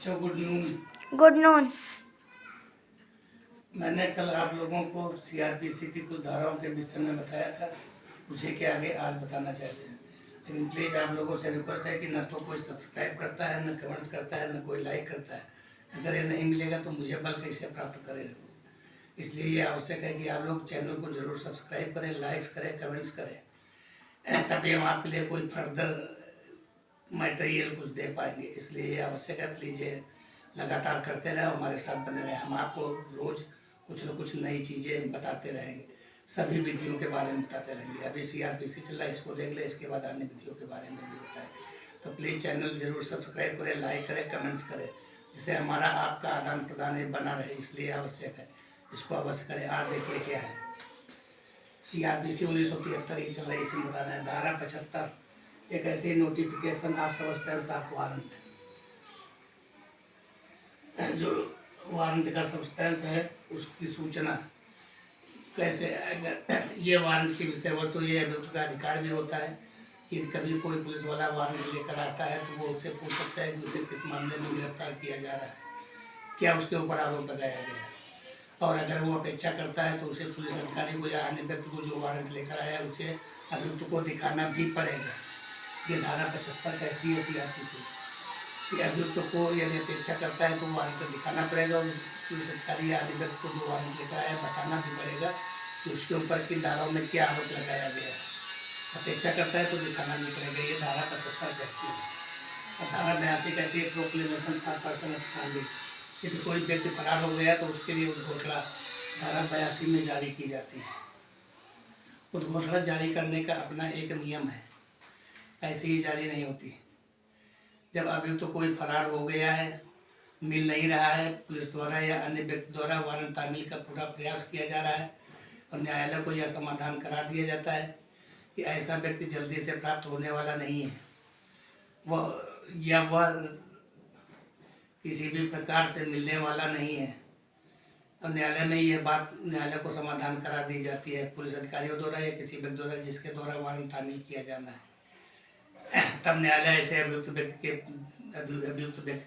अच्छा, good noon. Good noon. मैंने कल आप लोगों को सीआरपीसी की कुछ धाराओं के विषय में बताया था, उसी के आगे आज बताना चाहते हैं। लेकिन प्लीज़ आप लोगों से रिक्वेस्ट है कि न तो कोई सब्सक्राइब करता है, न कमेंट्स करता है, न कोई लाइक करता है। अगर ये नहीं मिलेगा तो मुझे बल कैसे प्राप्त करें। इसलिए ये आवश्यक है कि आप लोग चैनल को जरूर सब्सक्राइब करें, लाइक्स करें, कमेंट्स करें, तभी हम आपके लिए कोई फर्दर मटेरियल कुछ दे पाएंगे। इसलिए ये आवश्यक है, प्लीज़ ये लगातार करते रहें, हमारे साथ बने रहें। हम आपको रोज़ कुछ न कुछ नई चीज़ें बताते रहेंगे, सभी विधियों के बारे में बताते रहेंगे। अभी सीआरपीसी चल रहा है, इसको देख लें, इसके बाद अन्य विधियों के बारे में भी बताएं। तो प्लीज़ चैनल जरूर सब्सक्राइब करें, लाइक करें, कमेंट्स करें, जिससे हमारा आपका आदान प्रदान बना रहे। इसलिए आवश्यक है, इसको अवश्य करें। आज देखिए क्या है, सीआरपीसी 1973 ही चल रही है, इसमें बताना है। धारा 75 ये कहती है notification of substance of warrant. जो वारंट का सबस्टेंस है उसकी सूचना कैसे, अगर ये वारंट की विषय वस्तु ये अभियुक्त का अधिकार भी होता है कि कभी कोई पुलिस वाला वारंट लेकर आता है तो वो उससे पूछ सकता है कि उसे किस मामले में गिरफ्तार किया जा रहा है, क्या उसके ऊपर आरोप लगाया गया है। और अगर वो अपेक्षा करता है तो उसे पुलिस अधिकारी को या अन्य व्यक्ति को जो वारंट लेकर आया है उसे अभियुक्त को दिखाना भी पड़ेगा। ये धारा 75 कहती है सीआरपीसी कि अभियुक्त को यदि अपेक्षा करता है तो वारंट दिखाना पड़ेगा, और पुलिस अधिकारी या अन्य व्यक्ति को जो वारंट लेकर आया है बताना भी पड़ेगा कि उसके ऊपर किन धाराओं में क्या आरोप लगाया गया है। अपेक्षा करता है तो दिखाना भी पड़ेगा, ये धारा 75 कहती है। और धारा 82 कहती है प्रोक्लेमेशन फॉर पर्सन स्टैंडिंग। यदि कोई व्यक्ति फरार हो गया तो उसके लिए उद्घोषणा धारा 82 में जारी की जाती है। उद्घोषणा जारी करने का अपना एक नियम है, ऐसे ही जारी नहीं होती। जब अभियुक्त तो कोई फरार हो गया है, मिल नहीं रहा है, पुलिस द्वारा या अन्य व्यक्ति द्वारा वारंट तामील का पूरा प्रयास किया जा रहा है और न्यायालय को यह समाधान करा दिया जाता है कि ऐसा व्यक्ति जल्दी से प्राप्त होने वाला नहीं है, वह किसी भी प्रकार से मिलने वाला नहीं है, और न्यायालय में यह बात न्यायालय को समाधान करा दी जाती है पुलिस अधिकारियों द्वारा या किसी व्यक्ति द्वारा जिसके द्वारा वारंट तामील किया जाना है। तब न्यायालय ऐसे अभियुक्त व्यक्ति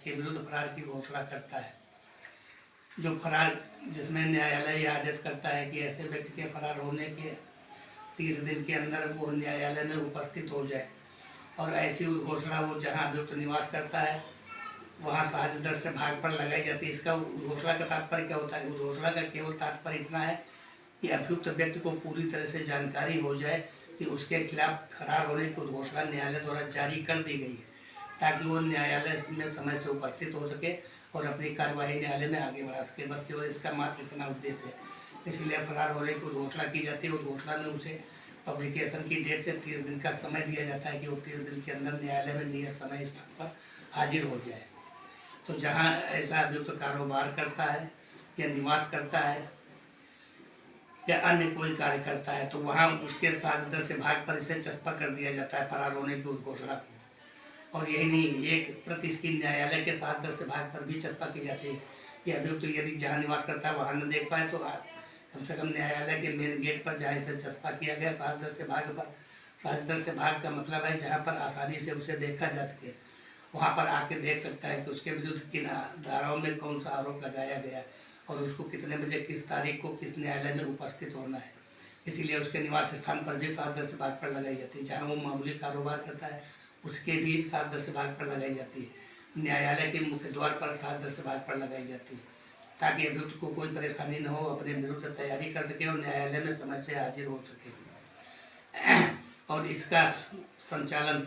के विरुद्ध फरार की घोषणा करता है। जो फरार, जिसमें न्यायालय यह आदेश करता है कि ऐसे व्यक्ति के फरार होने के 30 दिन के अंदर वो न्यायालय में उपस्थित हो जाए, और ऐसी घोषणा वो जहां अभियुक्त निवास करता है वहां साझेदार से भाग पर लगाई जाती है। इसका उद्घोषणा का तात्पर्य क्या होता है? उद्घोषणा का केवल तात्पर्य इतना है कि अभियुक्त व्यक्ति को पूरी तरह से जानकारी हो जाए कि उसके खिलाफ फरार होने की उद्घोषणा न्यायालय द्वारा जारी कर दी गई है, ताकि वो न्यायालय में समय से उपस्थित हो सके और अपनी कार्यवाही न्यायालय में आगे बढ़ा सके। बस केवल इसका मात्र इतना उद्देश्य है। इसलिए फरार होने की उद्घोषणा की जाती है। उद्घोषणा में उसे पब्लिकेशन की डेट से 30 दिन का समय दिया जाता है कि वो 30 दिन के अंदर न्यायालय में नियत समय स्थान पर हाजिर हो जाए। तो जहाँ ऐसा अभियुक्त कारोबार करता है या निवास करता है या अन्य कोई कार्य करता है तो वहाँ उसके साझेदार से भाग पर इसे चस्पा कर दिया जाता है फरार होने की उद्घोषणा को। और यही नहीं, एक प्रति इसकी न्यायालय के साझेदार से भाग पर भी चस्पा की जाती है कि अभियुक्त यदि जहाँ निवास करता है वहाँ न देख पाए तो कम से कम न्यायालय के मेन गेट पर जहाँ इसे चस्पा किया गया साझेदार से भाग पर, साझेदार से भाग का मतलब है जहाँ पर आसानी से उसे देखा जा सके, वहाँ पर आके देख सकता है कि उसके विरुद्ध किन धाराओं में कौन सा आरोप लगाया गया है और उसको कितने बजे किस तारीख को किस न्यायालय में उपस्थित होना है। इसीलिए उसके निवास स्थान पर भी साझेदार से भाग पर लगाई जाती है। जहाँ वो मामूली कारोबार करता है उसके भी साझेदार से भाग पर लगाई जाती है। न्यायालय के मुख्य द्वार पर साझेदार से भाग पर लगाई जाती है, ताकि अभियुक्त को कोई परेशानी न हो, अपने विरुद्ध तैयारी कर सके और न्यायालय में समय से हाजिर हो सके। और इसका संचालन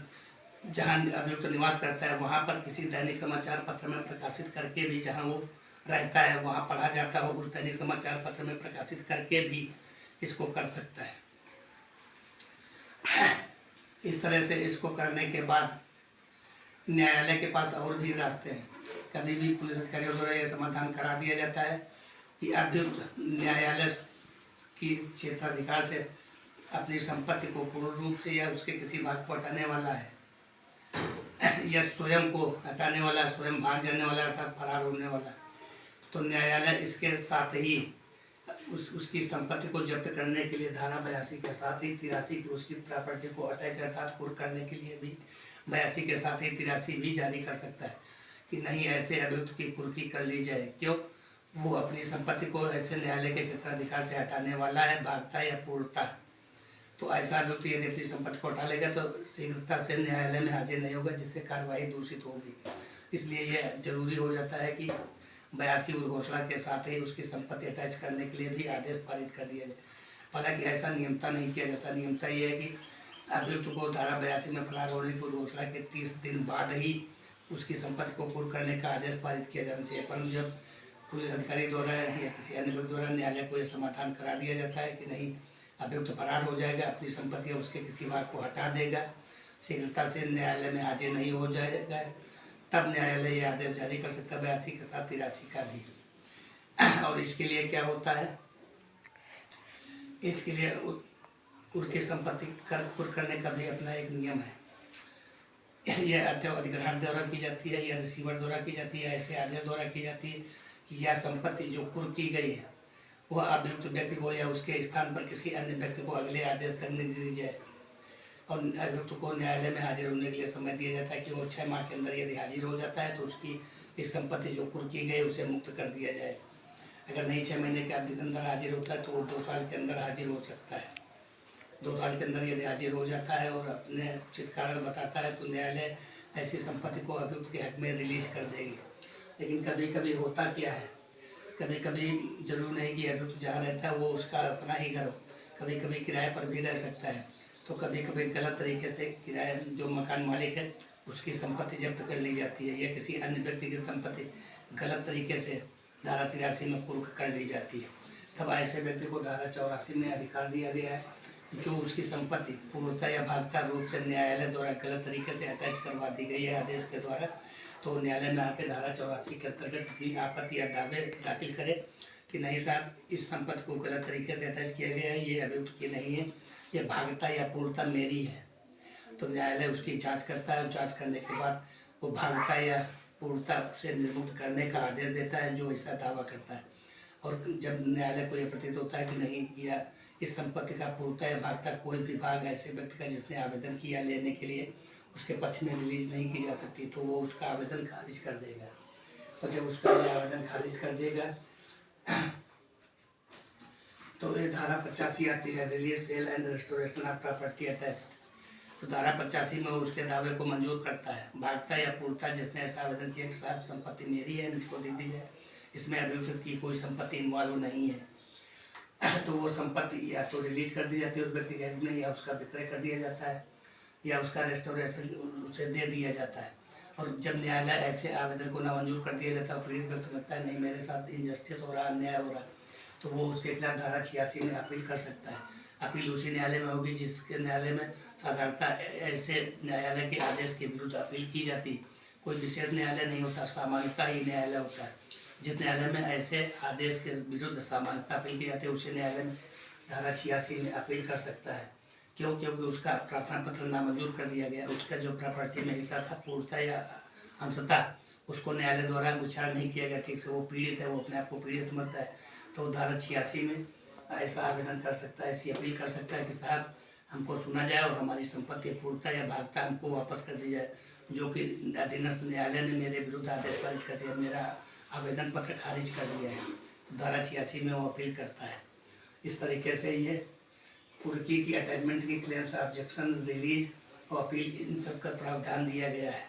जहाँ अभियुक्त निवास करता है वहाँ पर किसी दैनिक समाचार पत्र में प्रकाशित करके भी, जहाँ वो रहता है वहाँ पढ़ा जाता हो, उस दैनिक समाचार पत्र में प्रकाशित करके भी इसको कर सकता है। इस तरह से इसको करने के बाद न्यायालय के पास और भी रास्ते हैं। कभी भी पुलिस अधिकारियों द्वारा यह समाधान करा दिया जाता है कि अभियुक्त न्यायालय की क्षेत्राधिकार से अपनी संपत्ति को पूर्ण रूप से या उसके किसी भाग को हटाने वाला है या स्वयं को हटाने वाला, स्वयं भाग जाने वाला अर्थात फरार होने वाला, तो न्यायालय इसके साथ ही उसकी संपत्ति को जब्त करने के लिए धारा 82 के साथ ही 83 की उसकी प्रॉपर्टी को अटैच अर्थात कुर्क करने के लिए भी 82 के साथ ही 83 भी जारी कर सकता है। कि नहीं ऐसे अभियुक्त की कुर्की कर ली जाए। क्यों? वो अपनी संपत्ति को ऐसे न्यायालय के क्षेत्राधिकार से हटाने वाला है, भागता है या पूर्णता। तो ऐसा अभियुक्त यदि अपनी संपत्ति को हटा लेगा तो शीघ्रता से न्यायालय में हाजिर नहीं होगा, जिससे कार्रवाई दूषित होगी। इसलिए यह जरूरी हो जाता है कि 82 उद्घोषणा के साथ ही उसकी संपत्ति अटैच करने के लिए भी आदेश पारित कर दिया जाए। हालांकि ऐसा नियमता नहीं किया जाता। नियमता ये है कि अभियुक्त को धारा 82 में फरार होने की उद्घोषणा के 30 दिन बाद ही उसकी संपत्ति को पूर्ण करने का आदेश पारित किया जाना चाहिए। परंतु जब पुलिस अधिकारी द्वारा या किसी अन्य व्यक्ति द्वारा न्यायालय को यह समाधान करा दिया जाता है कि नहीं, अभियुक्त फरार हो जाएगा, अपनी संपत्ति उसके किसी भाग को हटा देगा, शीघ्रता से न्यायालय में हाजिर नहीं हो जाएगा, तब न्यायालय ये आदेश जारी कर सकता है 82 के साथ 83 का भी। और इसके लिए क्या होता है, इसके लिए उनकी संपत्ति कर पूर्ण करने का भी अपना एक नियम है। यह अधिग्रहण द्वारा की जाती है या रिसीवर द्वारा की जाती है, ऐसे आदेश द्वारा की जाती है कि यह संपत्ति जो कुर्क की गई है वह अभियुक्त व्यक्ति को या उसके स्थान पर किसी अन्य व्यक्ति को अगले आदेश तक नहीं दी जाए। और अभियुक्त को न्यायालय में हाजिर होने के लिए समय दिया जाता है कि वो 6 माह के अंदर यदि हाजिर हो जाता है तो उसकी इस संपत्ति जो कुर्क की गई उसे मुक्त कर दिया जाए। अगर नहीं 6 महीने के अंदर हाजिर होता है तो वो 2 साल के अंदर हाजिर हो सकता है। 2 साल के अंदर यदि हाजिर हो जाता है और अपने उचित कारण बताता है तो न्यायालय ऐसी संपत्ति को अभियुक्त के हक में रिलीज कर देगी। लेकिन कभी कभी होता क्या है, कभी कभी जरूर नहीं कि अभियुक्त जहाँ रहता है वो उसका अपना ही घर हो, कभी कभी किराए पर भी रह सकता है। तो कभी कभी गलत तरीके से किराए जो मकान मालिक है उसकी संपत्ति जब्त कर ली जाती है या किसी अन्य व्यक्ति की संपत्ति गलत तरीके से धारा 83 में कुर्क कर ली जाती है। तब ऐसे व्यक्ति को धारा 84 में अधिकार दिया गया है जो उसकी संपत्ति पूर्णतः या भागता रूप से न्यायालय द्वारा गलत तरीके से अटैच करवा दी गई है आदेश के द्वारा, तो न्यायालय में आके धारा 84 के अंतर्गत अपनी आपत्ति या दावे दाखिल करे कि नहीं साहब, इस संपत्ति को गलत तरीके से अटैच किया गया है, ये अभियुक्त की नहीं है, ये भागता या पूर्णता मेरी है। तो न्यायालय उसकी जांच करता है और जांच करने के बाद वो भागता या पूर्णता से निर्मुक्त करने का आदेश देता है जो ऐसा दावा करता है। और जब न्यायालय को यह प्रतीत होता है कि नहीं, या इस संपत्ति का पूर्णता या भागता कोई भी भाग ऐसे व्यक्ति का जिसने आवेदन किया लेने के लिए उसके पक्ष में रिलीज नहीं की जा सकती, तो वो उसका आवेदन खारिज कर देगा। और जब उसका ये आवेदन खारिज कर देगा तो ये धारा 85 आती है, release sale and restoration of property attached. तो धारा 85 में उसके दावे को मंजूर करता है। भागता या पूर्णता जिसने ऐसा आवेदन किया कि साहब संपत्ति मेरी है, मुझको दे दी जाए, इसमें अभियुक्त की कोई संपत्ति इन्वॉल्व नहीं है, तो वो संपत्ति या तो रिलीज कर दी जाती है उस व्यक्ति के हक में, या उसका विक्रय कर दिया जाता है, या उसका रेस्टोरेशन उसे दे दिया जाता है। और जब न्यायालय ऐसे आवेदन को नामंजूर कर दिया जाता है, पीड़ित व्यक्ति समझता है नहीं मेरे साथ इनजस्टिस हो रहा, अन्याय हो रहा, तो वो उसके खिलाफ धारा 86 में अपील कर सकता है। अपील उसी न्यायालय में होगी जिसके न्यायालय में साधारणतः ऐसे न्यायालय के आदेश के विरुद्ध अपील की जाती। कोई विशेष न्यायालय नहीं होता, सामान्यतः ही न्यायालय होता है। जिस न्यायालय में ऐसे आदेश के विरुद्ध सामान्यतः अपील की जाती है उसी न्यायालय में धारा 86 में अपील कर सकता है। क्यों? क्योंकि उसका प्रार्थना पत्र नामंजूर कर दिया गया, उसका जो प्रॉपर्टी में हिस्सा था पूर्णता या अंशता उसको न्यायालय द्वारा विचार नहीं किया गया ठीक से, वो पीड़ित है, वो अपने आप को पीड़ित समझता है, तो धारा 86 में ऐसा आवेदन कर सकता है, ऐसी अपील कर सकता है कि साहब हमको सुना जाए और हमारी संपत्ति पूर्णता या भागता हमको वापस कर दी जाए, जो कि अधीनस्थ न्यायालय ने मेरे विरुद्ध आदेश पारित कर दिया, मेरा आवेदन पत्र खारिज कर दिया है। तो धारा 86 में वो अपील करता है। इस तरीके से ये कुर्की की अटैचमेंट की क्लेम्स, ऑब्जेक्शन, रिलीज और अपील, इन सब का प्रावधान दिया गया है।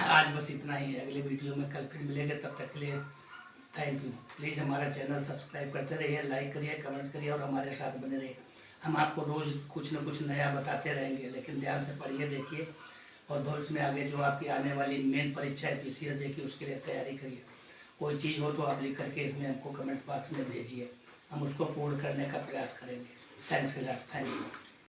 आज बस इतना ही है, अगले वीडियो में कल फिर मिलेंगे, तब तक के लिए थैंक यू। प्लीज़ हमारा चैनल सब्सक्राइब करते रहिए, लाइक करिए, कमेंट्स करिए और हमारे साथ बने रहिए। हम आपको रोज़ कुछ न कुछ नया बताते रहेंगे, लेकिन ध्यान से पढ़िए, देखिए और भविष्य में आगे जो आपकी आने वाली मेन परीक्षा है PCSJ की, उसके लिए तैयारी करिए। कोई चीज़ हो तो आप लिख करके इसमें हमको कमेंट्स बॉक्स में भेजिए, हम उसको पूर्ण करने का प्रयास करेंगे। Thanks a lot, thank you.